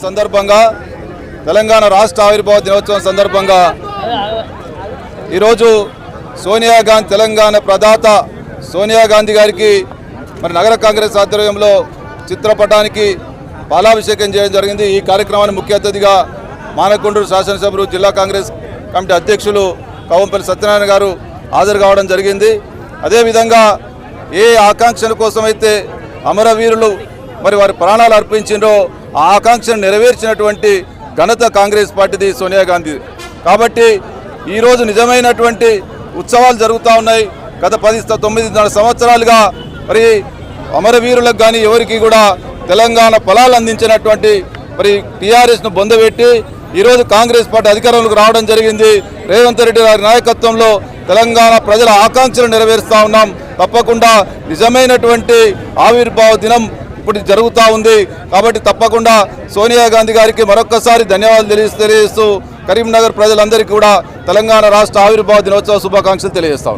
సందర్భంగా తెలంగాణ రాష్ట్ర ఆవిర్భావ దినోత్సవం సందర్భంగా ఈరోజు సోనియా గాంధీ తెలంగాణ ప్రదాత సోనియా గాంధీ గారికి మరి నగర కాంగ్రెస్ ఆధ్వర్యంలో చిత్రపటానికి పాలాభిషేకం చేయడం జరిగింది। ఈ కార్యక్రమాన్ని ముఖ్య అతిథిగా మానకొండూరు శాసనసభ్యులు జిల్లా కాంగ్రెస్ కమిటీ అధ్యక్షులు కవంపల్లి సత్యనారాయణ గారు హాజరు కావడం జరిగింది। అదేవిధంగా ఏ ఆకాంక్షల కోసమైతే అమరవీరులు మరి వారి ప్రాణాలు అర్పించిండ్రో ఆ ఆకాంక్షను నెరవేర్చినటువంటి ఘనత కాంగ్రెస్ పార్టీది, సోనియా గాంధీ। కాబట్టి ఈరోజు నిజమైనటువంటి ఉత్సవాలు జరుగుతూ ఉన్నాయి। గత 9 సంవత్సరాలుగా మరి అమరవీరులకు కానీ ఎవరికి కూడా తెలంగాణ ఫలాలు అందించినటువంటి మరి టీఆర్ఎస్ను బొందబెట్టి ఈరోజు కాంగ్రెస్ పార్టీ అధికారంలోకి రావడం జరిగింది। రేవంత్ రెడ్డి గారి నాయకత్వంలో తెలంగాణ ప్రజల ఆకాంక్షలు నెరవేరుస్తూ ఉన్నాం। తప్పకుండా నిజమైనటువంటి ఆవిర్భావ దినం ఇప్పుడు జరుగుతూ ఉంది। కాబట్టి తప్పకుండా సోనియా గాంధీ గారికి మరొక్కసారి ధన్యవాదాలు తెలియజేస్తూ కరీంనగర్ ప్రజలందరికీ కూడా తెలంగాణ రాష్ట్ర ఆవిర్భావ దినోత్సవ శుభాకాంక్షలు తెలియజేస్తాం।